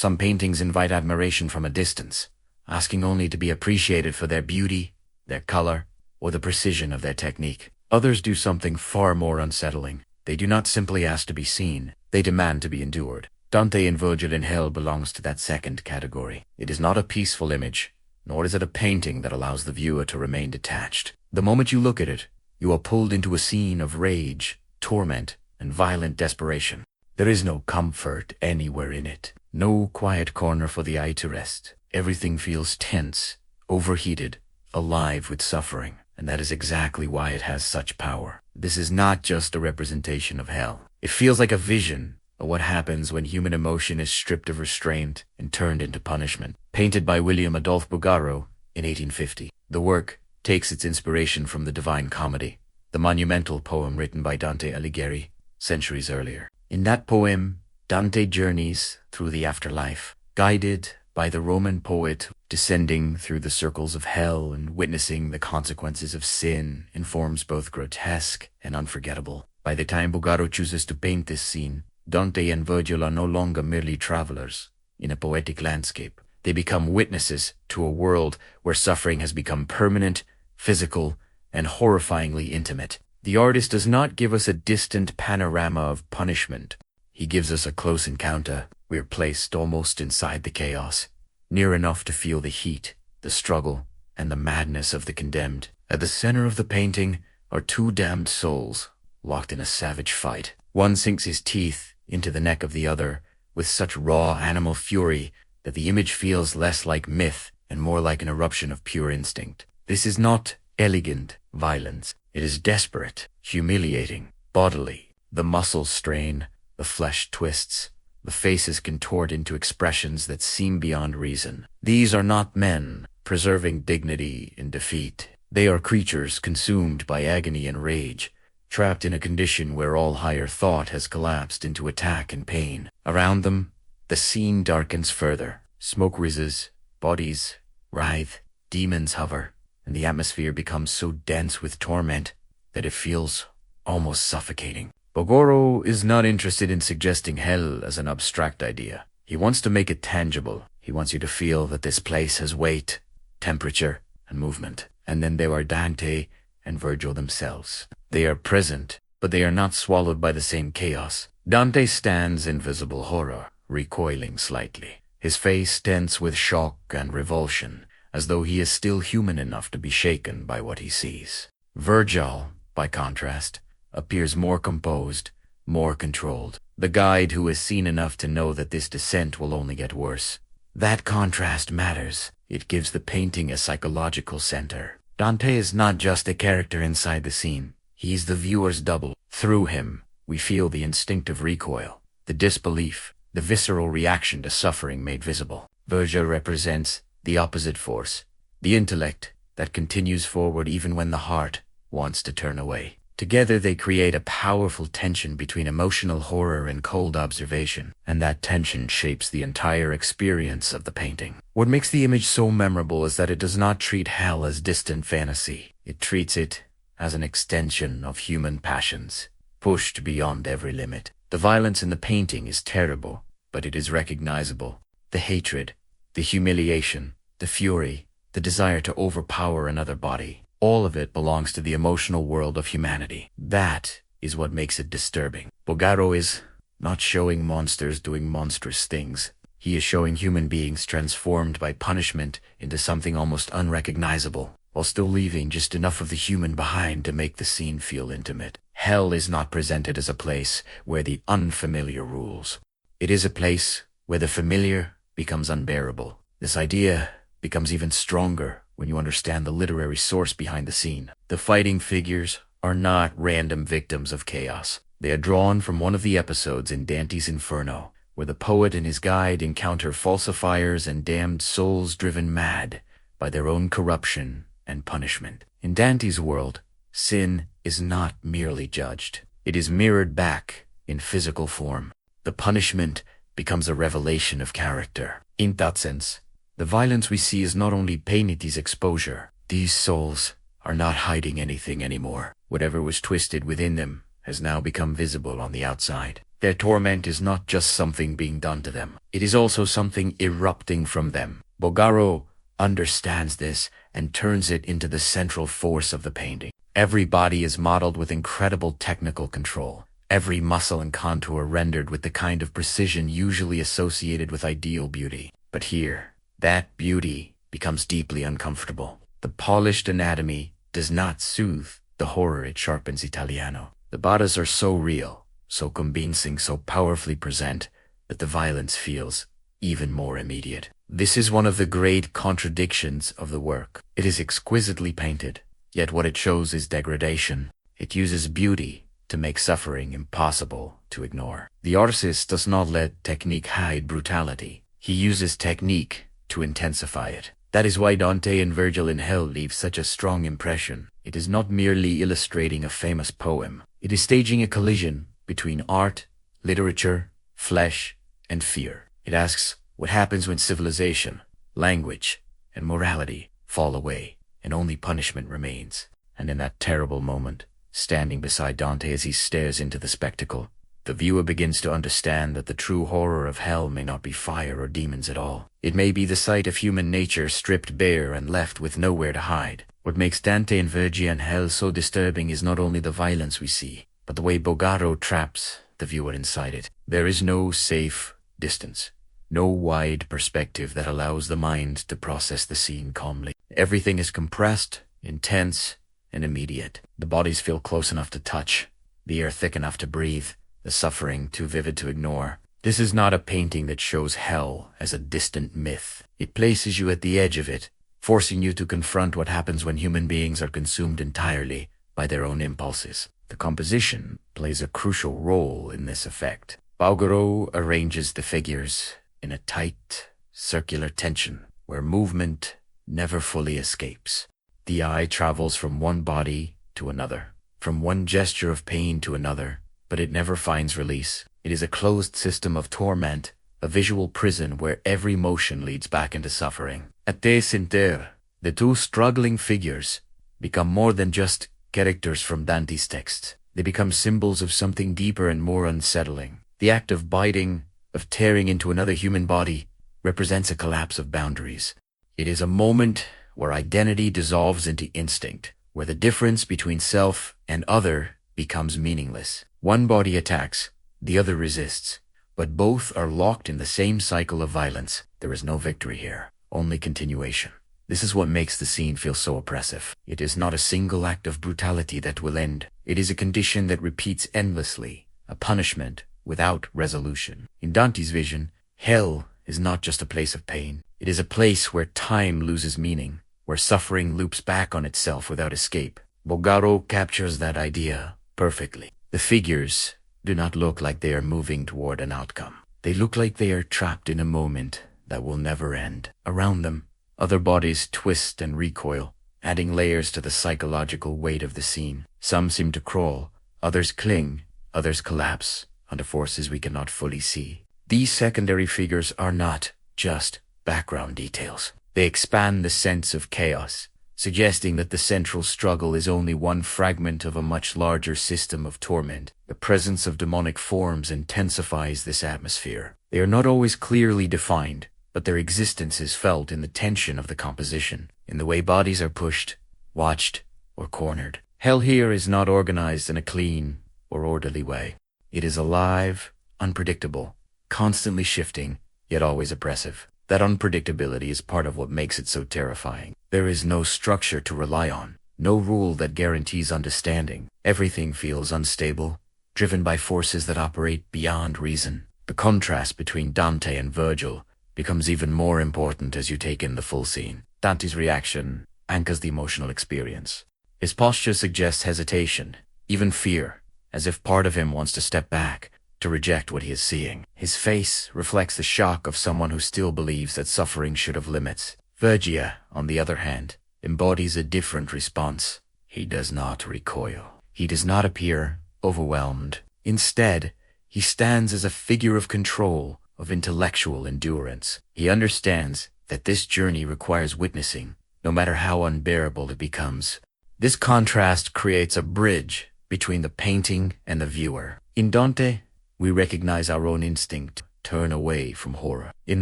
Some paintings invite admiration from a distance, asking only to be appreciated for their beauty, their color, or the precision of their technique. Others do something far more unsettling. They do not simply ask to be seen, they demand to be endured. Dante and Virgil in Hell belongs to that second category. It is not a peaceful image, nor is it a painting that allows the viewer to remain detached. The moment you look at it, you are pulled into a scene of rage, torment, and violent desperation. There is no comfort anywhere in it, no quiet corner for the eye to rest. Everything feels tense, overheated, alive with suffering, and that is exactly why it has such power. This is not just a representation of hell. It feels like a vision of what happens when human emotion is stripped of restraint and turned into punishment. Painted by William Adolphe Bouguereau in 1850, the work takes its inspiration from the Divine Comedy, the monumental poem written by Dante Alighieri centuries earlier. In that poem, Dante journeys through the afterlife, guided by the Roman poet, descending through the circles of hell and witnessing the consequences of sin in forms both grotesque and unforgettable. By the time Bouguereau chooses to paint this scene, Dante and Virgil are no longer merely travelers in a poetic landscape. They become witnesses to a world where suffering has become permanent, physical, and horrifyingly intimate. The artist does not give us a distant panorama of punishment. He gives us a close encounter. We are placed almost inside the chaos, near enough to feel the heat, the struggle, and the madness of the condemned. At the center of the painting are two damned souls, locked in a savage fight. One sinks his teeth into the neck of the other with such raw animal fury that the image feels less like myth and more like an eruption of pure instinct. This is not elegant violence. It is desperate, humiliating, bodily. The muscles strain, the flesh twists, the faces contort into expressions that seem beyond reason. These are not men preserving dignity in defeat. They are creatures consumed by agony and rage, trapped in a condition where all higher thought has collapsed into attack and pain. Around them, the scene darkens further. Smoke rises, bodies writhe, demons hover, and the atmosphere becomes so dense with torment that it feels almost suffocating. Bouguereau is not interested in suggesting hell as an abstract idea. He wants to make it tangible. He wants you to feel that this place has weight, temperature, and movement. And then there are Dante and Virgil themselves. They are present, but they are not swallowed by the same chaos. Dante stands in visible horror, recoiling slightly, his face tense with shock and revulsion, as though he is still human enough to be shaken by what he sees. Virgil, by contrast, appears more composed, more controlled. The guide who has seen enough to know that this descent will only get worse. That contrast matters. It gives the painting a psychological center. Dante is not just a character inside the scene. He's the viewer's double. Through him, we feel the instinctive recoil, the disbelief, the visceral reaction to suffering made visible. Virgil represents the opposite force, the intellect that continues forward even when the heart wants to turn away. Together they create a powerful tension between emotional horror and cold observation, and that tension shapes the entire experience of the painting. What makes the image so memorable is that it does not treat hell as distant fantasy. It treats it as an extension of human passions, pushed beyond every limit. The violence in the painting is terrible, but it is recognizable. The hatred, the humiliation, the fury, the desire to overpower another body, all of it belongs to the emotional world of humanity. That is what makes it disturbing. Bouguereau is not showing monsters doing monstrous things. He is showing human beings transformed by punishment into something almost unrecognizable, while still leaving just enough of the human behind to make the scene feel intimate. Hell is not presented as a place where the unfamiliar rules. It is a place where the familiar becomes unbearable. This idea becomes even stronger when you understand the literary source behind the scene. The fighting figures are not random victims of chaos. They are drawn from one of the episodes in Dante's Inferno, where the poet and his guide encounter falsifiers and damned souls driven mad by their own corruption and punishment. In Dante's world, sin is not merely judged. It is mirrored back in physical form. The punishment becomes a revelation of character. In that sense, the violence we see is not only Painiti's exposure. These souls are not hiding anything anymore. Whatever was twisted within them has now become visible on the outside. Their torment is not just something being done to them. It is also something erupting from them. Bouguereau understands this and turns it into the central force of the painting. Every body is modeled with incredible technical control. Every muscle and contour rendered with the kind of precision usually associated with ideal beauty. But here, that beauty becomes deeply uncomfortable. The polished anatomy does not soothe the horror, it sharpens Italiano. The bodies are so real, so convincing, so powerfully present, that the violence feels even more immediate. This is one of the great contradictions of the work. It is exquisitely painted, yet what it shows is degradation. It uses beauty to make suffering impossible to ignore. The artist does not let technique hide brutality. He uses technique to intensify it. That is why Dante and Virgil in Hell leave such a strong impression. It is not merely illustrating a famous poem. It is staging a collision between art, literature, flesh, and fear. It asks what happens when civilization, language, and morality fall away, and only punishment remains. And in that terrible moment, standing beside Dante as he stares into the spectacle, the viewer begins to understand that the true horror of hell may not be fire or demons at all. It may be the sight of human nature stripped bare and left with nowhere to hide. What makes Dante and Virgil and Hell so disturbing is not only the violence we see, but the way Bouguereau traps the viewer inside it. There is no safe distance, no wide perspective that allows the mind to process the scene calmly. Everything is compressed, intense, and immediate. The bodies feel close enough to touch, the air thick enough to breathe, the suffering too vivid to ignore. This is not a painting that shows hell as a distant myth. It places you at the edge of it, forcing you to confront what happens when human beings are consumed entirely by their own impulses. The composition plays a crucial role in this effect. Bouguereau arranges the figures in a tight, circular tension, where movement never fully escapes. The eye travels from one body to another, from one gesture of pain to another, but it never finds release. It is a closed system of torment, a visual prison where every motion leads back into suffering. At the center, the two struggling figures become more than just characters from Dante's text. They become symbols of something deeper and more unsettling. The act of biting, of tearing into another human body, represents a collapse of boundaries. It is a moment where identity dissolves into instinct, where the difference between self and other becomes meaningless. One body attacks, the other resists, but both are locked in the same cycle of violence. There is no victory here, only continuation. This is what makes the scene feel so oppressive. It is not a single act of brutality that will end. It is a condition that repeats endlessly, a punishment without resolution. In Dante's vision, hell is not just a place of pain. It is a place where time loses meaning, where suffering loops back on itself without escape. Bouguereau captures that idea perfectly. The figures do not look like they are moving toward an outcome. They look like they are trapped in a moment that will never end. Around them, other bodies twist and recoil, adding layers to the psychological weight of the scene. Some seem to crawl, others cling, others collapse under forces we cannot fully see. These secondary figures are not just background details. They expand the sense of chaos, suggesting that the central struggle is only one fragment of a much larger system of torment. The presence of demonic forms intensifies this atmosphere. They are not always clearly defined, but their existence is felt in the tension of the composition, in the way bodies are pushed, watched, or cornered. Hell here is not organized in a clean or orderly way. It is alive, unpredictable, constantly shifting, yet always oppressive. That unpredictability is part of what makes it so terrifying. There is no structure to rely on, no rule that guarantees understanding. Everything feels unstable, driven by forces that operate beyond reason. The contrast between Dante and Virgil becomes even more important as you take in the full scene. Dante's reaction anchors the emotional experience. His posture suggests hesitation, even fear, as if part of him wants to step back, to reject what he is seeing. His face reflects the shock of someone who still believes that suffering should have limits. Virgil, on the other hand, embodies a different response. He does not recoil. He does not appear overwhelmed. Instead, he stands as a figure of control, of intellectual endurance. He understands that this journey requires witnessing, no matter how unbearable it becomes. This contrast creates a bridge between the painting and the viewer. In Dante, we recognize our own instinct to turn away from horror. In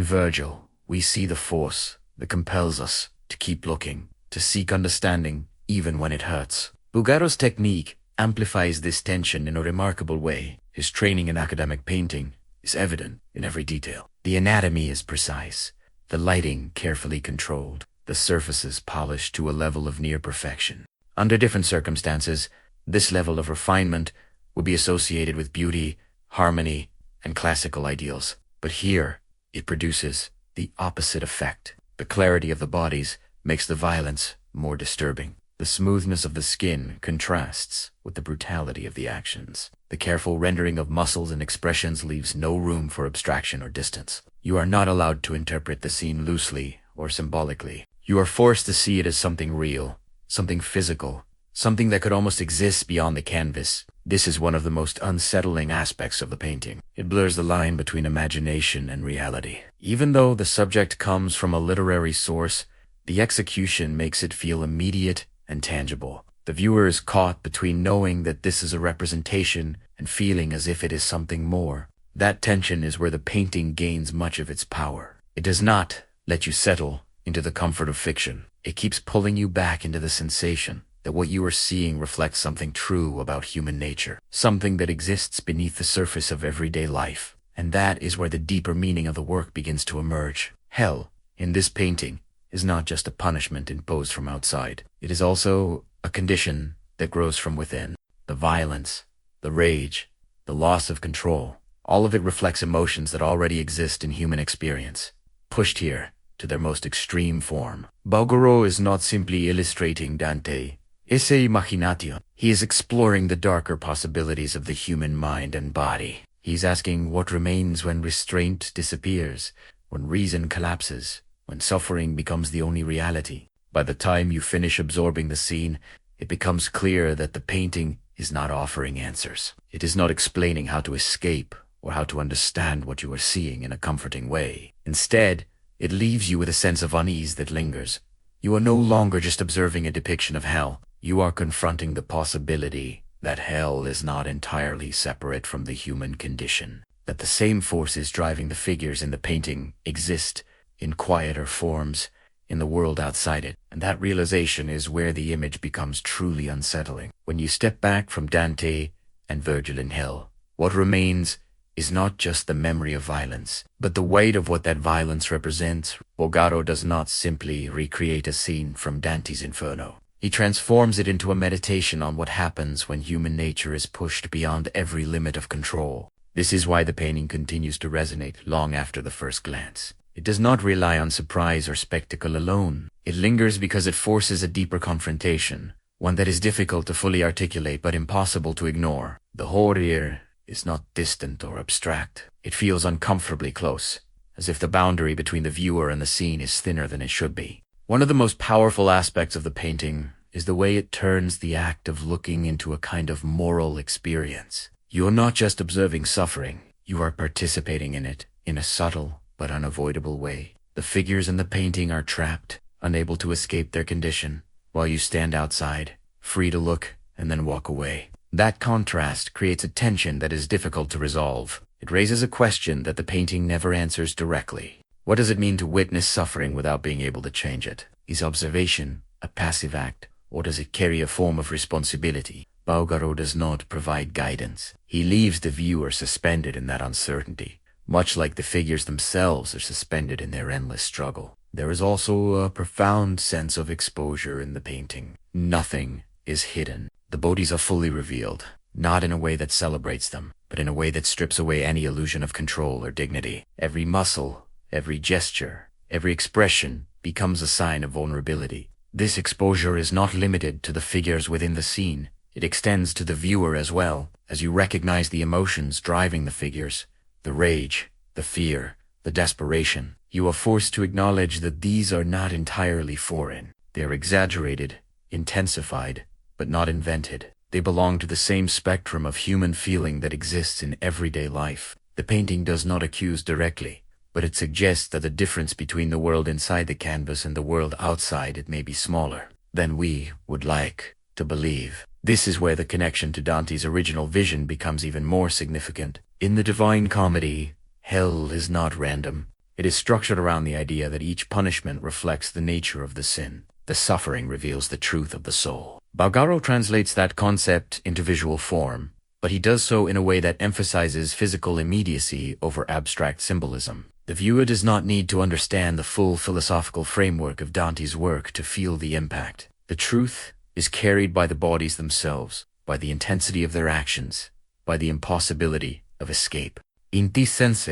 Virgil, we see the force that compels us to keep looking, to seek understanding even when it hurts. Bouguereau's technique amplifies this tension in a remarkable way. His training in academic painting is evident in every detail. The anatomy is precise, the lighting carefully controlled, the surfaces polished to a level of near perfection. Under different circumstances, this level of refinement would be associated with beauty, harmony, and classical ideals. But here, it produces the opposite effect. The clarity of the bodies makes the violence more disturbing. The smoothness of the skin contrasts with the brutality of the actions. The careful rendering of muscles and expressions leaves no room for abstraction or distance. You are not allowed to interpret the scene loosely or symbolically. You are forced to see it as something real, something physical, something that could almost exist beyond the canvas. This is one of the most unsettling aspects of the painting. It blurs the line between imagination and reality. Even though the subject comes from a literary source, the execution makes it feel immediate and tangible. The viewer is caught between knowing that this is a representation and feeling as if it is something more. That tension is where the painting gains much of its power. It does not let you settle into the comfort of fiction. It keeps pulling you back into the sensation that what you are seeing reflects something true about human nature, something that exists beneath the surface of everyday life. And that is where the deeper meaning of the work begins to emerge. Hell, in this painting, is not just a punishment imposed from outside. It is also a condition that grows from within. The violence, the rage, the loss of control, all of it reflects emotions that already exist in human experience, pushed here to their most extreme form. Bouguereau is not simply illustrating Dante, esse imagination. He is exploring the darker possibilities of the human mind and body. He's asking what remains when restraint disappears, when reason collapses, when suffering becomes the only reality. By the time you finish absorbing the scene, it becomes clear that the painting is not offering answers. It is not explaining how to escape or how to understand what you are seeing in a comforting way. Instead, it leaves you with a sense of unease that lingers. You are no longer just observing a depiction of hell. You are confronting the possibility that hell is not entirely separate from the human condition, that the same forces driving the figures in the painting exist in quieter forms in the world outside it. And that realization is where the image becomes truly unsettling. When you step back from Dante and Virgil in hell, what remains is not just the memory of violence, but the weight of what that violence represents. Bouguereau does not simply recreate a scene from Dante's Inferno. He transforms it into a meditation on what happens when human nature is pushed beyond every limit of control. This is why the painting continues to resonate long after the first glance. It does not rely on surprise or spectacle alone. It lingers because it forces a deeper confrontation, one that is difficult to fully articulate but impossible to ignore. The horror is not distant or abstract. It feels uncomfortably close, as if the boundary between the viewer and the scene is thinner than it should be. One of the most powerful aspects of the painting is the way it turns the act of looking into a kind of moral experience. You are not just observing suffering, you are participating in it in a subtle but unavoidable way. The figures in the painting are trapped, unable to escape their condition, while you stand outside, free to look and then walk away. That contrast creates a tension that is difficult to resolve. It raises a question that the painting never answers directly. What does it mean to witness suffering without being able to change it? Is observation a passive act, or does it carry a form of responsibility? Bouguereau does not provide guidance. He leaves the viewer suspended in that uncertainty, much like the figures themselves are suspended in their endless struggle. There is also a profound sense of exposure in the painting. Nothing is hidden. The bodies are fully revealed, not in a way that celebrates them, but in a way that strips away any illusion of control or dignity. Every muscle, every gesture, every expression becomes a sign of vulnerability. This exposure is not limited to the figures within the scene. It extends to the viewer as well, as you recognize the emotions driving the figures. The rage, the fear, the desperation. You are forced to acknowledge that these are not entirely foreign. They are exaggerated, intensified, but not invented. They belong to the same spectrum of human feeling that exists in everyday life. The painting does not accuse directly, but it suggests that the difference between the world inside the canvas and the world outside it may be smaller than we would like to believe. This is where the connection to Dante's original vision becomes even more significant. In the Divine Comedy, hell is not random. It is structured around the idea that each punishment reflects the nature of the sin. The suffering reveals the truth of the soul. Bouguereau translates that concept into visual form, but he does so in a way that emphasizes physical immediacy over abstract symbolism. The viewer does not need to understand the full philosophical framework of Dante's work to feel the impact. The truth is carried by the bodies themselves, by the intensity of their actions, by the impossibility of escape. In this sense,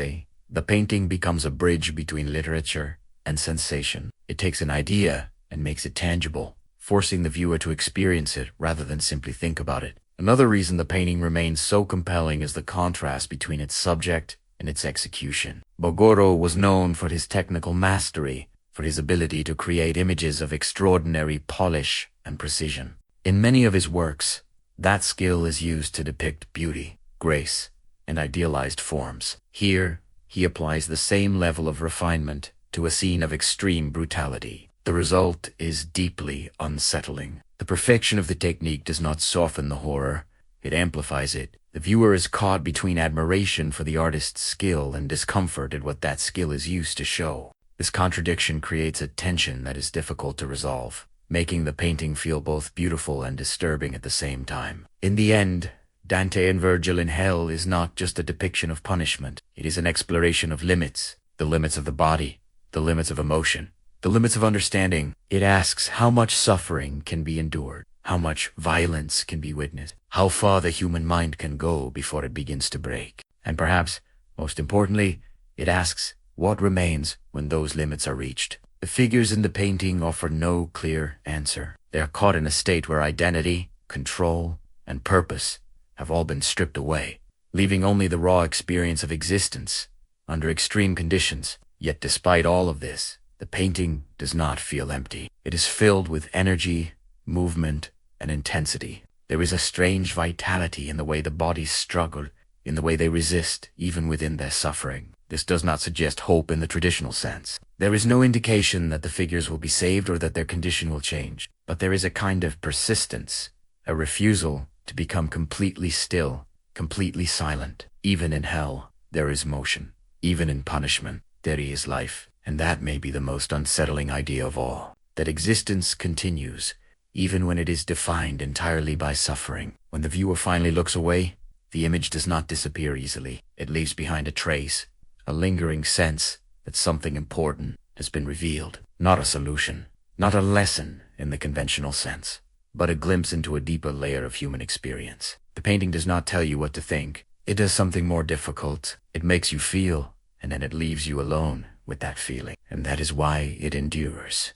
the painting becomes a bridge between literature and sensation. It takes an idea and makes it tangible, forcing the viewer to experience it rather than simply think about it. Another reason the painting remains so compelling is the contrast between its subject and its execution. Bouguereau was known for his technical mastery, for his ability to create images of extraordinary polish and precision. In many of his works, that skill is used to depict beauty, grace, and idealized forms. Here, he applies the same level of refinement to a scene of extreme brutality. The result is deeply unsettling. The perfection of the technique does not soften the horror, it amplifies it. The viewer is caught between admiration for the artist's skill and discomfort at what that skill is used to show. This contradiction creates a tension that is difficult to resolve, making the painting feel both beautiful and disturbing at the same time. In the end, Dante and Virgil in Hell is not just a depiction of punishment. It is an exploration of limits, the limits of the body, the limits of emotion, the limits of understanding. It asks how much suffering can be endured, how much violence can be witnessed, how far the human mind can go before it begins to break. And perhaps, most importantly, it asks what remains when those limits are reached. The figures in the painting offer no clear answer. They are caught in a state where identity, control, and purpose have all been stripped away, leaving only the raw experience of existence under extreme conditions. Yet despite all of this, the painting does not feel empty. It is filled with energy, movement, and intensity. There is a strange vitality in the way the bodies struggle, in the way they resist, even within their suffering. This does not suggest hope in the traditional sense. There is no indication that the figures will be saved or that their condition will change. But there is a kind of persistence, a refusal to become completely still, completely silent. Even in hell, there is motion. Even in punishment, there is life. And that may be the most unsettling idea of all, that existence continues, even when it is defined entirely by suffering. When the viewer finally looks away, the image does not disappear easily. It leaves behind a trace, a lingering sense that something important has been revealed. Not a solution, not a lesson in the conventional sense, but a glimpse into a deeper layer of human experience. The painting does not tell you what to think. It does something more difficult. It makes you feel, and then it leaves you alone with that feeling. And that is why it endures.